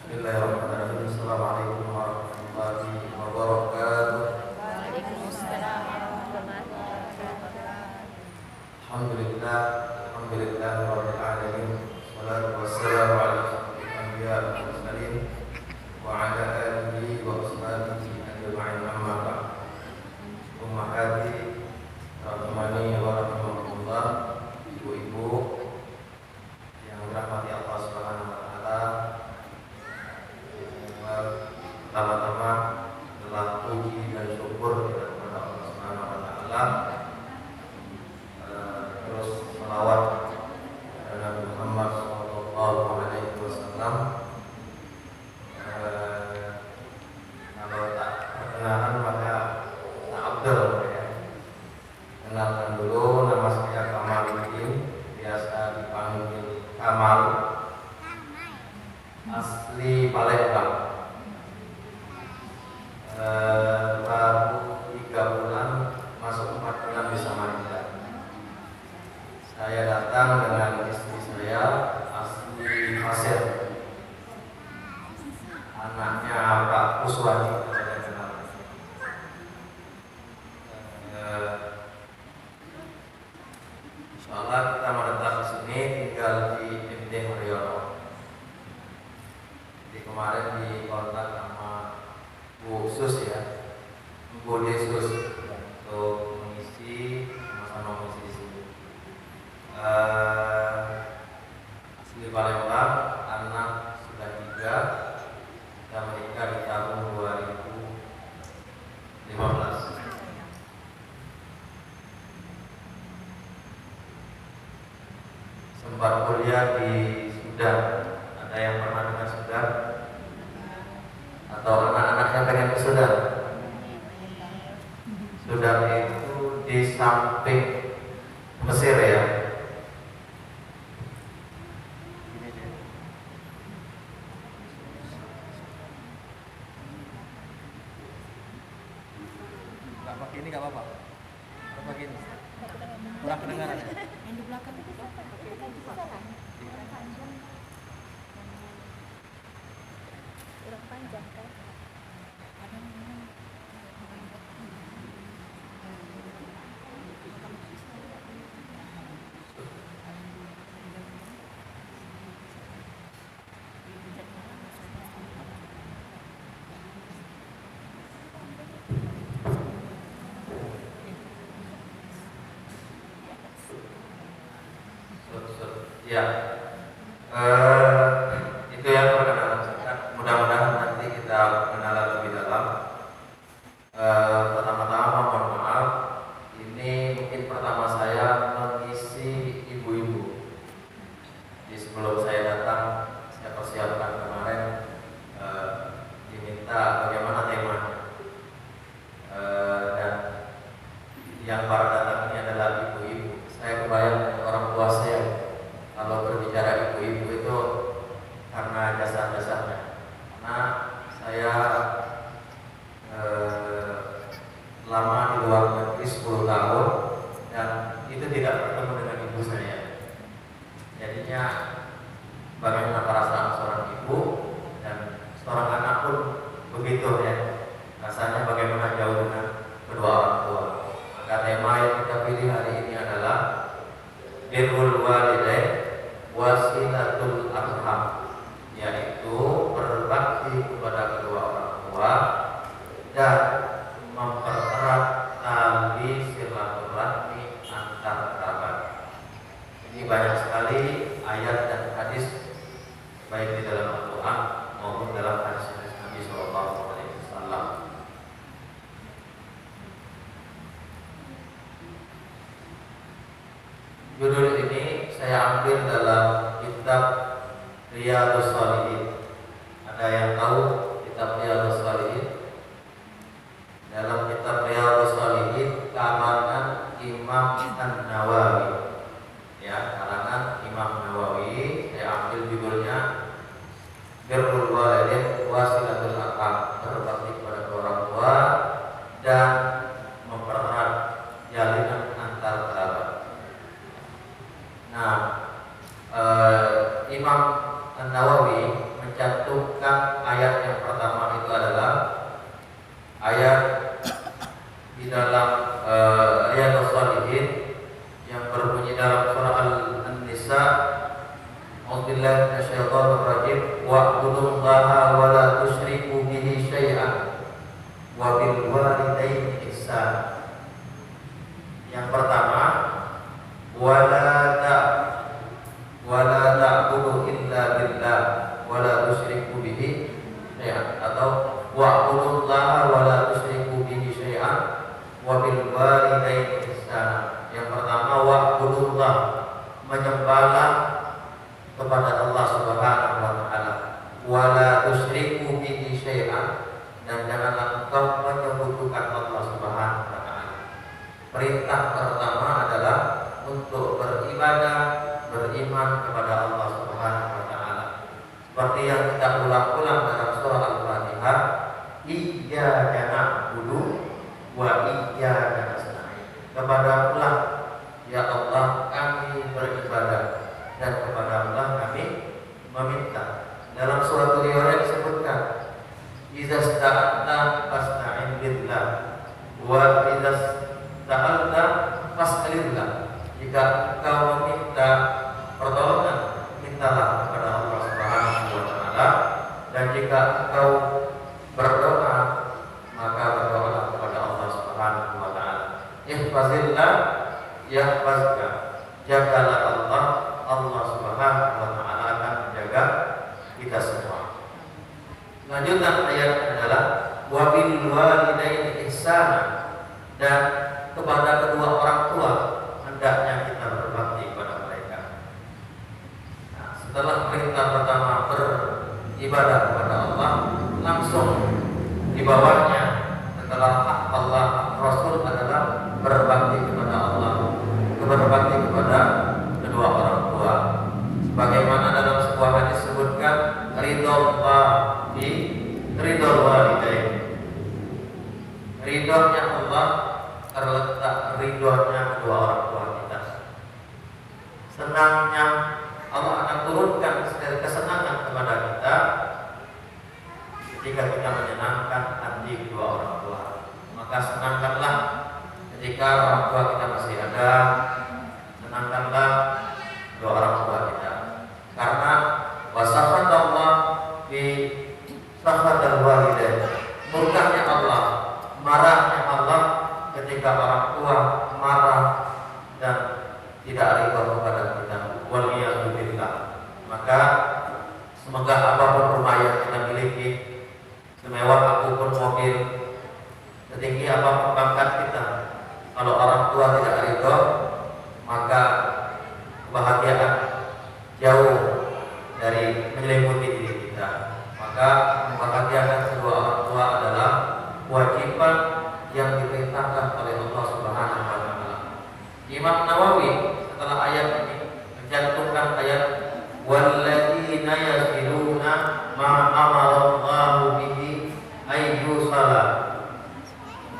Bismillahirrahmanirrahim. Assalamualaikum warahmatullahi wabarakatuh. Waalaikumsalam warahmatullahi wabarakatuh. Alhamdulillah, alhamdulillah rabbil alamin. Wassalatu wassalamu ala asyrofil anbiya wal mursalin wa ala alihi wa ashabihi ajma'in, amma ba'd. Ummahati rahimani wa rahimakumullah, ibu-ibu yang dirahmati Allah Subhanahu wa taala. Pertama-tama adalah puji dan syukur kepada Allah Subhanahu wa taala. Terus selawat kepada Nabi Muhammad sallallahu alaihi wasallam. Kalau tak perkenalan maka tak abdul ya. Kenalkan dulu, nama saya Kamaluddin, biasa dipanggil Kamal. Asli Palembang. Baru 3 bulan masuk 4 bulan di Samarinda. Saya datang dengan istri saya asli Pasir, anaknya Pak Kuswadi. Insyaallah kita menetap di sini, tinggal di MT Haryono. Jadi kemarin di kontak sama Bu Sus ya, Bu Desus untuk mengisi sama-sama mengisi di sini. Asli Palembang, anak sudah 3, kita menikah di tahun 2015. Sempat kuliah di Sudan. Ada yang pernah dengar Sudan? Atau anak-anaknya pengen ke Sudan? Sudan itu di samping Mesir ya. Nggak pakai ini nggak apa-apa. Nggak pakai ini. Kurang kedengaran. Yang di belakang itu siapa? Kurang panjang kan? Ya, itu yang perkenalan singkat. Mudah-mudahan nanti kita kenalan lebih dalam. Pertama-tama mohon maaf, ini mungkin pertama saya mengisi ibu-ibu. Jadi sebelum saya datang, saya persiapkan kemarin, diminta bagaimana temanya. Dan yang para datang ini adalah ibu-ibu. Saya kebayang orang tua saya. Kalau berbicara ibu-ibu itu karena jasa-jasanya. Karena saya lama di luar negeri 10 tahun dan itu tidak bertemu dengan ibu saya. Jadinya bagaimana perasaan seorang ibu dan seorang anak pun begitu ya. Rasanya bagaimana jauh dengan kedua orang tua. Maka tema yang kita pilih hari ini adalah birrul walidain wasilatul arham, yaitu berbakti kepada kedua orang tua dan mempererat tali silaturahmi antar kerabat. Ini banyak sekali ayat dan hadis baik di dalam Al-Quran maupun dalam hadis Nabi Sallallahu Alaihi Wasallam. Judul ini saya ambil dalam kitab Riyadhus Shalihin. Ada yang tahu kitab Riyadhus Shalihin? Dalam kitab Riyadhus Shalihin karangan Imam An-Nawawi. Ya, karangan Imam Nawawi. Saya ambil judulnya Birrul Walidain Wasilatul Arham, berbakti kepada orang tua dan mempererat jalinan antar kerabat. Nah, Imam An-Nawawi mencantumkan ayat yang pertama itu adalah ayat di dalam Riyadhus Shalihin yang berbunyi dalam surah An-Nisa, A'udzubillahi minasyaitonir rajim, wa'budullaha wa la tusyriku bihi syai'an wa bil walidayni ihsan. Yang pertama, wala ta'budu illa billah wa la tusyriku bihi syai'an, atau wa'budullaha wa la tusyriku bihi syai'an wa bil walidayni ihsan. Yang pertama, wa'budullah, menyembahlah kepada Allah Subhanahu wa taala, wa la tusyriku bihi syai'an, dan janganlah engkau menyekutukan Allah Subhanahu wa taala. Perintah pertama adalah untuk beribadah, beriman kepada Allah Subhanahu wa taala. Seperti yang kita ulang-ulang dalam surah Al-Fatihah, iyyaka na'budu wa iyyaka nasta'in. Kepadamu-lah ya Allah kami beribadah, dan kepada Allah kami meminta. Dalam surat Al-Riwayat disebutkan, idza sta'anta fasta'in billah wa idza sta'alta fas'alillah. Jika engkau meminta pertolongan, mintalah kepada Allah Subhanahu wa taala, dan jika engkau berdoa, maka berdoalah kepada Allah Subhanahu wa taala. Ihfazillah yahfazka. Jagalah Allah, Allah Subhanahu wa taala akan menjaga kita semua. Lanjutan ayat adalah wa bil walidaini ihsana, dan kepada kedua orang tua hendaknya kita berbakti kepada mereka. Nah, setelah perintah pertama beribadah kepada Allah, langsung di bawahnya setelah hak Allah, hak Rasul adalah berbakti kepada Allah, berbakti kepada kedua orang tua. Sebagaimana dalam sebuah hadis disebutkan, ridhullah di ridhul walidain. Ridhonya Allah terletak ridhonya kedua orang tua kita. Senangnya Allah akan turunkan kesenangan kepada kita ketika kita menyenangkan hati kedua orang tua. Maka senangkanlah ketika orang tua kita masih ada, senangkanlah kedua orang tua kita. Karena wasafat Allah di safatul walidain, murkanya Allah, marahnya Allah ketika orang tua marah dan tidak ridho kepada kita. Waliyadzubillah. Maka semoga apapun rumah yang kita miliki, semewah apapun mobil, setinggi apapun pangkat kita, kalau orang tua tidak ridho, maka kebahagiaan jauh dari menyelimuti diri kita. Maka membahagiakan kedua orang tua adalah kewajiban yang diperintahkan oleh Allah Subhanahu wa taala. Imam Nawawi setelah ayat ini mencantumkan ayat walladzina yasiluna ma amarallahu bihi ayyusala.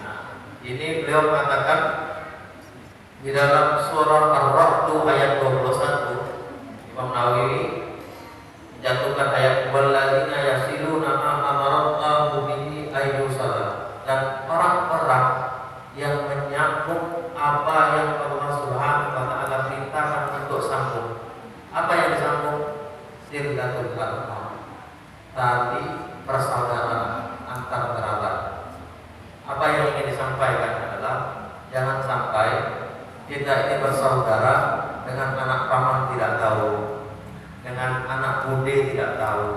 Nah, ini beliau mengatakan di dalam surah Ar-Ra'd ayat 21, Imam Nawawi mencantumkan ayat walladzina yasiluna ma amarallahu bihi ayyusala, dan orang-orang yang menyambung apa yang Allah Subhanahu wa taala perintahkan untuk sambung. Apa yang disambung? Silatul arham, tali persaudaraan antar kerabat. Apa yang ingin disampaikan adalah jangan sampai kita ini bersaudara dengan anak paman tidak tahu, dengan anak bude tidak tahu,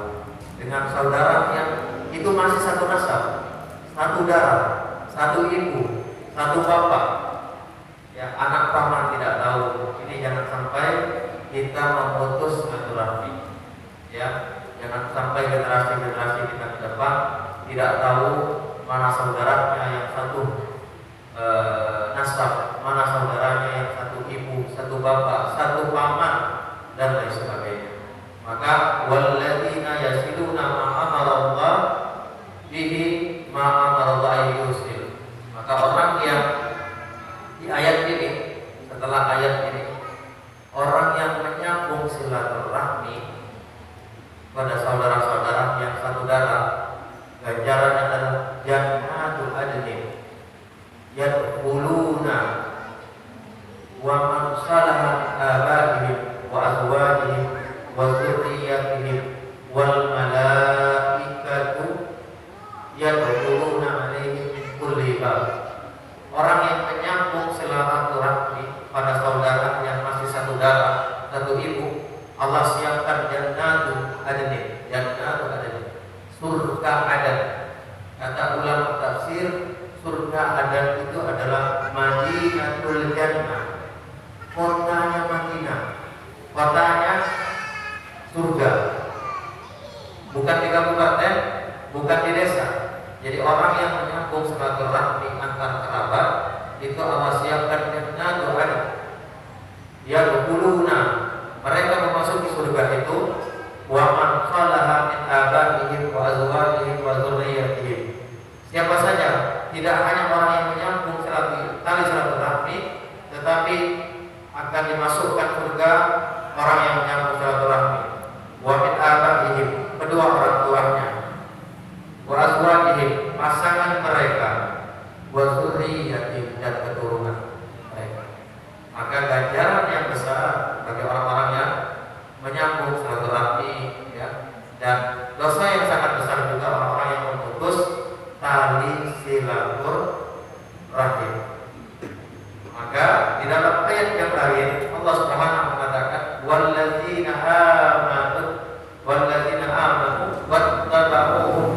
dengan saudara yang itu masih satu nasab, satu darah, satu ibu, satu bapak. Ya, anak paman tidak tahu. Ini jangan sampai kita memutus silaturahmi. Ya, jangan sampai generasi-generasi kita ke depan tidak tahu mana saudaranya yang satu nasab, mana saudaranya yang satu ibu, satu bapak, satu paman, dan lain sebagainya. Maka walladzina yasiluna ma amarallah bihi ma amarallah yusil. Maka orang yang di ayat ini, setelah ayat ini, orang yang menyambung silaturahmi pada saudara-saudara surga adan. Kata ulama tafsir, surga adan itu adalah Madinatul Jannah, kotanya Madinah, kotanya surga, bukan di kabupaten, bukan di desa. Jadi orang yang menyambung silaturahmi antar kerabat itu Allah siapkan jannatu adn. Yadkhuluna, mereka memasuki surga itu wa man salaha min abaihim wa azwajihim wa dzurriyyatihim. Siapa saja, tidak hanya orang yang menyambung tali silaturahmi, tetapi akan dimasukkan surga orang yang menyambung silaturahmi. Wa min abaihim, kedua orang tuanya, wa azwajihim, pasangan mereka, wa dzurriyyatihim, dan keturunan mereka. Maka ganjaran yang besar bagi orang-orang yang menyambung silaturahmi, ya. Dan dosa yang sangat besar juga orang-orang yang memutus tali silaturahim. Maka di dalam ayat yang lain Allah Subhanahu mengatakan walladzina amanu wattaba'uhum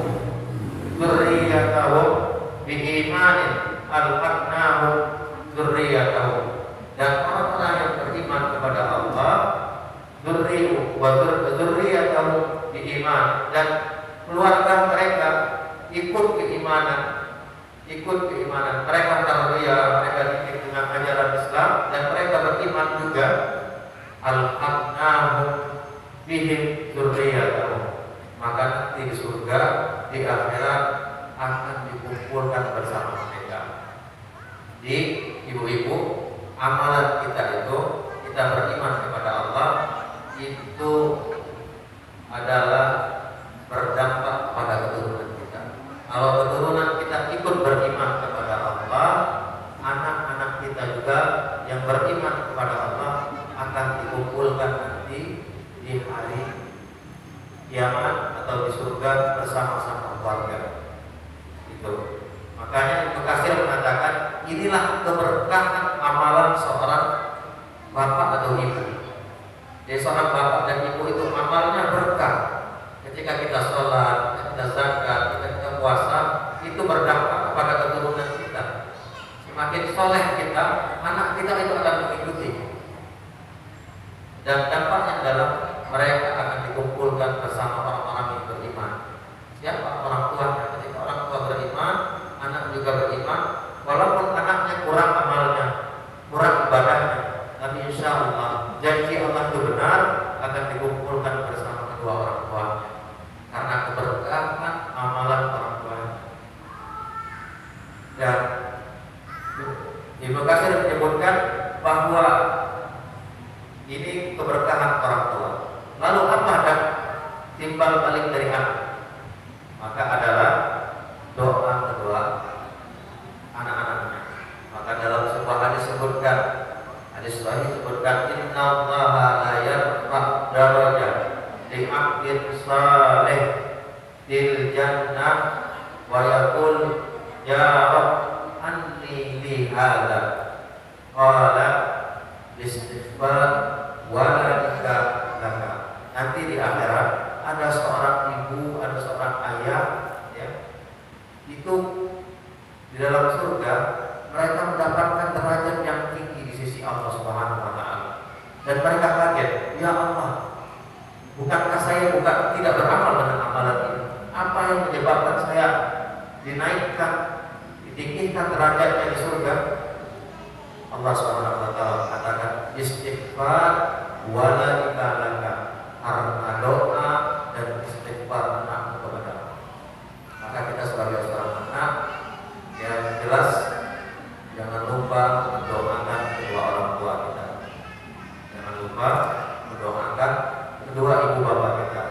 dzurriyyatahum biimanin alhaqnahum dzurriyyatahum. Dan orang-orang yang beriman kepada Allah dzurriyyatahum biiman, dan keluarga mereka ikut keimanan, mereka tarbiyah, mereka dididik dengan ajaran Islam, dan mereka beriman juga. Alhaqnahum bihim dzurriyyatahum, maka nanti di surga, di akhirat akan dikumpulkan bersama mereka. Di ibu-ibu, amalan kita itu, kita beriman kepada Allah itu adalah berdampak pada keturunan kita. Kalau keturunan kita ikut beriman kepada Allah, anak-anak kita juga yang beriman kepada Allah akan dikumpulkan nanti di hari kiamat atau di surga bersama-sama keluarga. Itu. Makanya Ibnu Katsir mengatakan inilah keberkahan amalan seorang bapak atau ibu. Jadi seorang bapak dan ibu itu amalnya berkah. Ketika kita sholat, kita zakat, kita puasa, itu berdampak kepada keturunan kita. Semakin soleh kita, anak kita itu akan mengikuti. Dan dampaknya adalah mereka akan dikumpulkan bersama orang-orang yang beriman. Siapa orang tuanya? Ketika orang tua beriman, anak juga beriman. Walaupun anaknya kurang amalnya, kurang ibadahnya, tapi insya Allah janji Allah itu benar, akan dikumpulkan bersama kedua orang tuanya karena keberkahan amalan orang tuanya. Dan Ibnu Katsir menyebutkan bahwa ini keberkahan orang tua. Lalu apa dan timbal balik dari anak? Maka adalah doa kedua anak-anaknya. Maka dalam sebuah hadis sebutkan, hadis sahih sebutkan innallaha la yarfa' darajat li 'abdin salih fil jannah wa yaqul ya rab anni li hadza qala istighfar waladika laka. Nanti di akhirat ada seorang ibu, ada seorang ayah, ya, itu di dalam surga mereka mendapatkan derajat yang tinggi di sisi Allah Subhanahu wa taala. Dan mereka kaget, ya Allah, bukankah saya tidak beramal dengan amalan ini? Apa yang menyebabkan saya dinaikkan, ditinggikan derajatnya di surga? Allah Subhanahu wa taala katakan istighfar waladika laka, karena doa dan istighfar anakmu kepada Allah. Maka kita sebagai seorang anak yang jelas jangan lupa mendoakan kedua orang tua kita. Jangan lupa mendoakan kedua ibu bapak kita.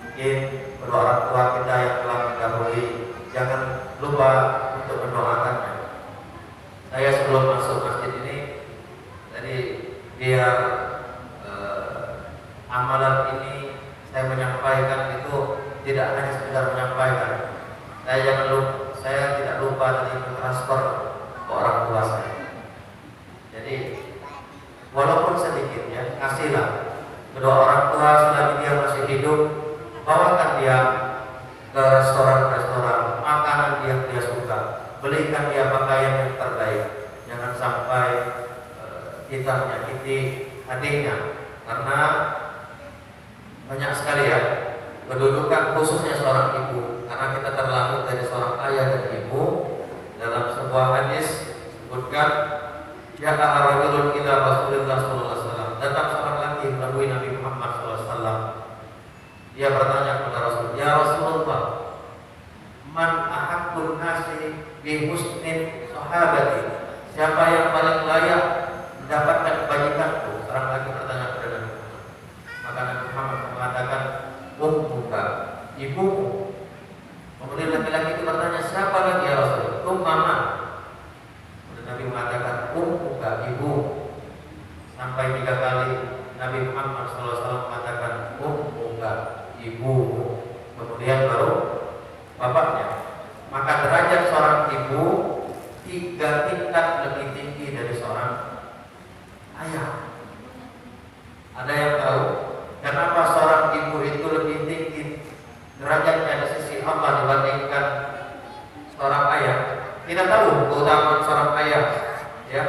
Mungkin kedua orang tua kita yang telah mendahului, jangan lupa untuk mendoakannya. Saya sebelum masuk masjid ini tadi biar amalan ini saya menyampaikan itu tidak hanya sekedar menyampaikan. Saya tidak lupa tadi mentransfer ke orang tua saya. Jadi walaupun sedikit ya, kasihlah kedua orang tua selagi dia masih hidup, bawakan dia ke restoran-restoran, makanan yang dia suka, belikan dia pakaian yang terbaik. Jangan sampai kita menyakiti hatinya, karena banyak sekali ya kedudukan khususnya seorang ibu, karena kita terlahir dari seorang ayah dan ibu. Dalam sebuah hadis disebutkan, ya rajulun ila Rasulillah sallallahu alaihi wasallam, datang seorang laki menemui Nabi Muhammad sallallahu alaihi wasallam. Dia bertanya kepada Rasul, ya Rasulullah, man ahabbun nasi bi husnin sahabati, siapa yang paling layak mendapatkan kebajikanku? Seorang lagi bertanya kepada Nabi Muhammad. Maka Nabi Muhammad mengatakan, ummuka, ibumu. Kemudian laki-laki itu bertanya, siapa lagi ya Rasul? Mama. Kemudian Nabi mengatakan, ummuka, ibu. Sampai 3 kali Nabi Muhammad SAW mengatakan, ummuka, ibu. Kemudian baru bapaknya. Maka derajat seorang ibu 3 tingkat lebih tinggi dari seorang ayah. Ada yang tahu kenapa seorang ibu itu lebih tinggi derajatnya di sisi Allah dibandingkan seorang ayah? Kita tahu keutamaan seorang ayah, ya,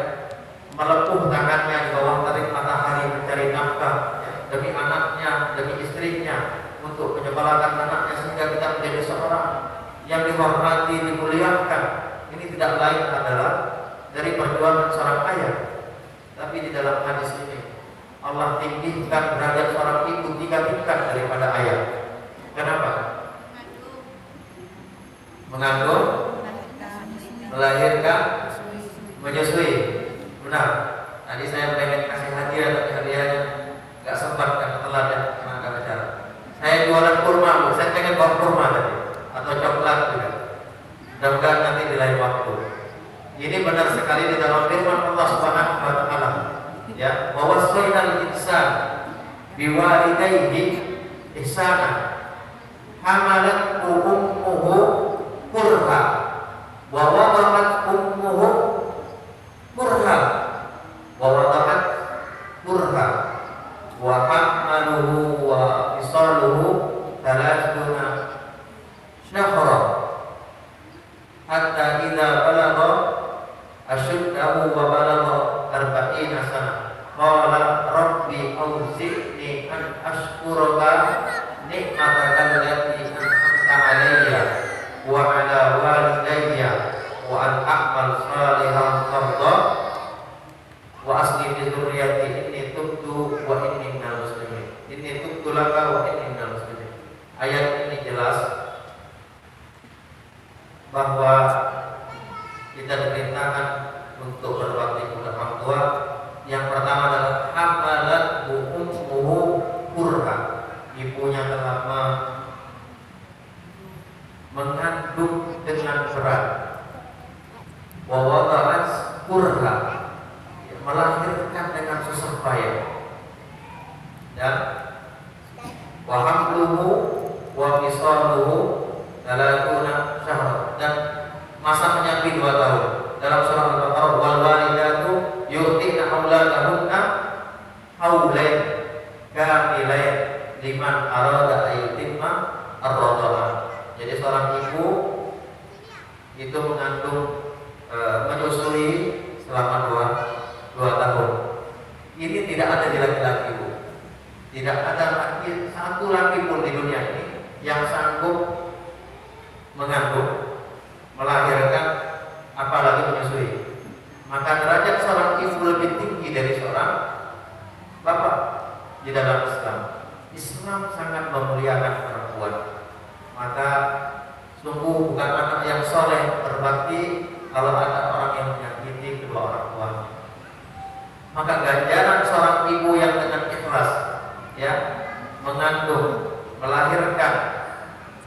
melepuh tangannya di bawah terik matahari mencari nafkah, ya, demi anaknya, demi istrinya, untuk menyekolahkan anaknya sehingga kita menjadi seorang yang dihormati, dimuliakan. Ini tidak lain adalah dari perjuangan seorang ayah. Tapi di dalam hadis ini Allah tinggikan derajat seorang ibu 3 tingkat daripada ayah. Kenapa? Mengandung, melahirkan, menyusui. Benar. Tadi saya pengen kasih hadiah, tapi hadiahnya nggak sempat karena telat ya mengangkat acara. Saya jualan kurma, Bu. Saya pengen bawa kurma tadi atau coklat juga. Mudah-mudahan nanti di lain waktu. Ini benar sekali di dalam firman Allah Subhanahu wa taala. Ya, wa wasainal insan biwalidayhi ihsana. Hamalat ummuhu kurha wa wada'at ummuhu kurha wa wada'at kurha wa hamaluhu wa fisaluhu 30 syahra hatta idza balagha ashuddahu wa balagha 40 sana qala rabbi awzi'ni an ashkuraka ni'mataka allati an'amta 'alayya wa 'ala walidayya wa an a'mal salihan tarda wa asli fi dzurriyyati inni tubtu wa inni minal muslimin. Inni tubtu laka wa inni minal muslimin. Ayat ini jelas bahwa kita diperintahkan untuk berbakti kepada orang tua. Yang pertama adalah hamalat ummuhu kurha, ibunya telah mengandung dengan berat. Wa wada'at kurha, melahirkan dengan susah payah. Dan wa hamluhu wa fisaluhu 30 syahra, dan masa menyapih 2 tahun. Dalam surah Al-Baqarah, wal walidatu yu'tina auladahunna haulain kamilain liman arada ayyutimma ar-radha'ah. Jadi seorang ibu itu mengandung menyusui selama 2 tahun. Ini tidak ada di laki-laki, Bu. Tidak ada laki, satu laki pun di dunia ini yang sanggup mengandung, melahirkan, apalagi menyusui. Maka derajat seorang ibu lebih tinggi dari seorang bapak di dalam Islam. Islam sangat memuliakan perempuan. Maka sungguh bukan anak yang soleh berbakti kalau ada orang yang menyakiti kedua orang tuanya. Maka ganjaran seorang ibu yang dengan ikhlas, ya, mengandung, melahirkan,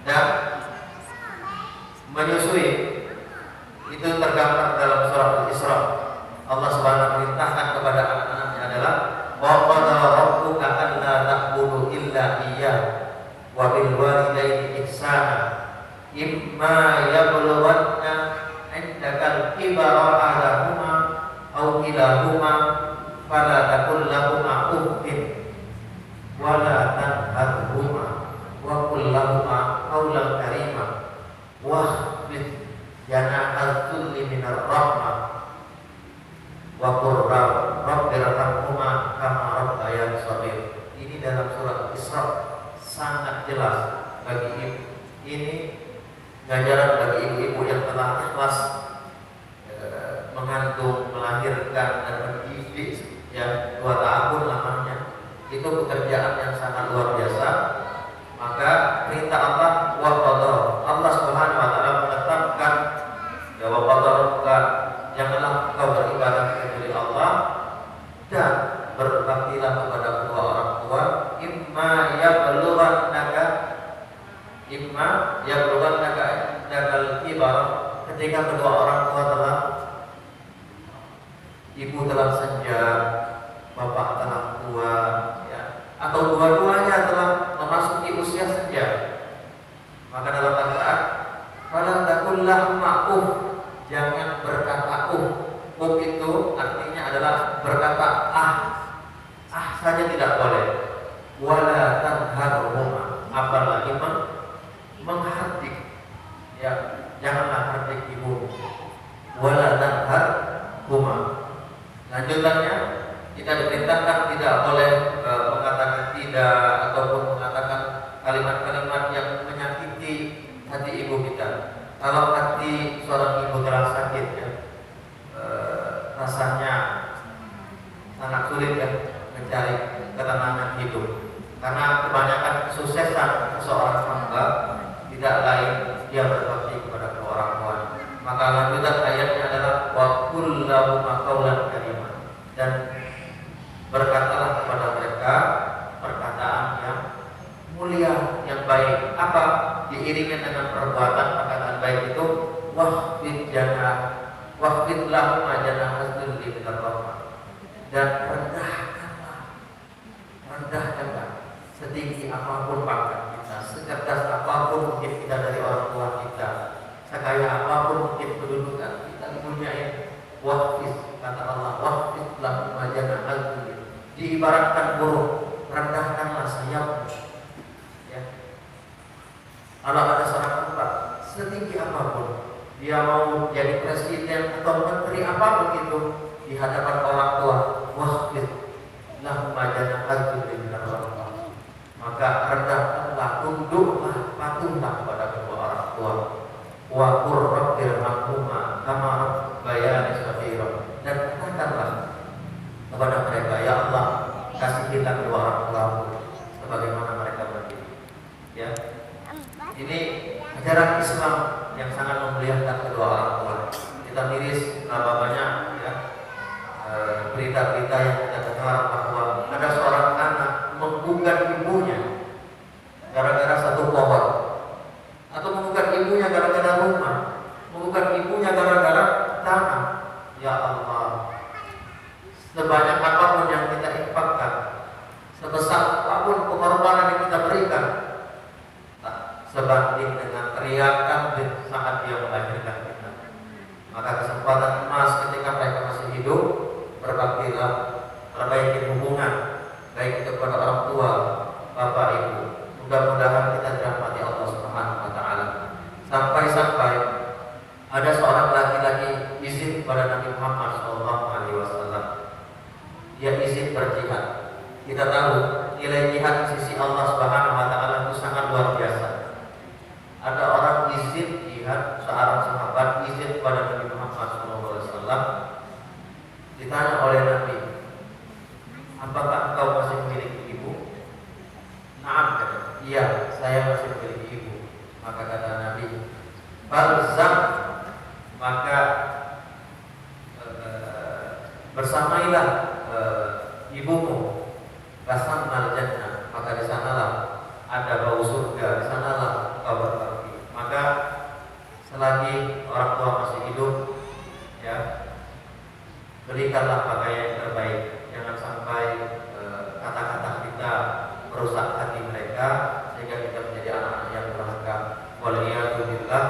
dan menyusui, itu tergambar dalam surah Al-Isra. Allah Subhanahu perintahkan kepada anak-anaknya adalah wa qala rabbuka alla ta'budu illa iyyah wa bil walidayni ihsana imma yablughanna 'indakal kibara ahaduhuma aw kilahuma fala taqul lahumā uffin wa la tanharhumā wa qul lahumā qawlan karīmā Ini ganjaran bagi ibu-ibu yang telah ikhlas mengandung, melahirkan dan mendidik ya 2 tahun lamanya. Itu pekerjaan yang sangat luar biasa. Maka perintah Allah wa qadha, Allah Subhanahu wa taala menetapkan ya wa qadha, janganlah engkau beribadah kecuali Allah dan berbaktilah kepada kedua orang tua, imma yablughannaka indakal kibar, ketika kedua orang tua telah, ibu telah senja, bapak telah tua ya, atau dua-duanya telah memasuki usia senja, maka dalam Al-Quran fala taqul lahuma uff, jangan berkata uff itu artinya adalah berkata saja tidak boleh, wala tanharhuma, apalagi menghardik ya, janganlah hardik ibu, wala tanharhuma. Lanjutannya kita diperintahkan tidak boleh mengatakan tidak ataupun mengatakan kalimat-kalimat yang menyakiti hati ibu kita. Kalau hati seorang ibu terasa sakit ya, rasanya sangat sulit ya mencari ketenangan hidup, karena kebanyakan kesuksesan seorang hamba tidak lain dia berbakti kepada kedua orang tua. Maka lanjutan ayatnya adalah wa qul lahuma qawlan karima, dan berkatalah kepada mereka perkataan yang mulia, yang baik. Apa? Diiringi dengan perbuatan perkataan baik itu wahfid lahuma janahaz dzulli minar rahmah, dan rendahkanlah setinggi apapun pangkat kita, secerdas apapun mungkin kita dari orang tua kita, sekaya apapun mungkin kedudukan kita di dunia ini. Wahfiz, kata Allah, wahfiz lahuma janahaz dzulli, diibaratkan burung, rendahkanlah sayapmu ya. Kalau ada seorang hamba setinggi apapun, dia mau jadi presiden atau menteri apapun itu, di hadapan orang tua, wahfiz lahuma janahaz dzulli minar rahmah, maka rendahkanlah, tunduklah, patuhlah kepada kedua orang tua. Wa qur rabbirhamhuma kama rabbayani shaghira, dan katakanlah kepada mereka, ya Allah, kasihilah kedua orang tuaku sebagaimana mereka mendidik ya. Ini ajaran Islam yang sangat memuliakan kedua orang tua. Kita miris berapa banyak ya berita-berita yang kita dengar bahwa ada seorang anak menggugat ibunya gara-gara satu pohon, atau menggugat ibunya gara-gara rumah, menggugat ibunya gara-gara tanah. Ya Allah, sebanyak apapun yang kita infakkan, sebesar apapun pengorbanan yang kita berikan, tak sebanding dengan teriakan saat dia melahirkan kita. Maka kesempatan emas ketika mereka masih hidup, berbaktilah, perbaiki hubungan baik itu kepada orang tua, bapak, ibu. Mudah-mudahan kita dirahmati Allah Subhanahu wa taala. Sampai-sampai ada seorang laki-laki izin kepada Nabi Muhammad SAW. Dia izin berjihad. Kita tahu nilai jihad di sisi Allah Subhanahu wa taala itu sangat luar biasa. Ada orang izin jihad, seorang sahabat izin kepada Nabi Muhammad SAW. Ditanya oleh Nabi, apakah engkau masih memiliki ibu? Naam, kata. Iya, saya masih memiliki ibu. Maka kata Nabi, balzam, maka bersamailah ibumu, rasamnal jannah, maka di sanalah ada bau surga, di sanalah engkau berbakti. Maka selagi orang tua masih hidup ya, berikanlah pakaian yang terbaik. Jangan sampai kata-kata kita merusak hati mereka sehingga kita menjadi anak-anak yang durhaka. Waliyadzubillah.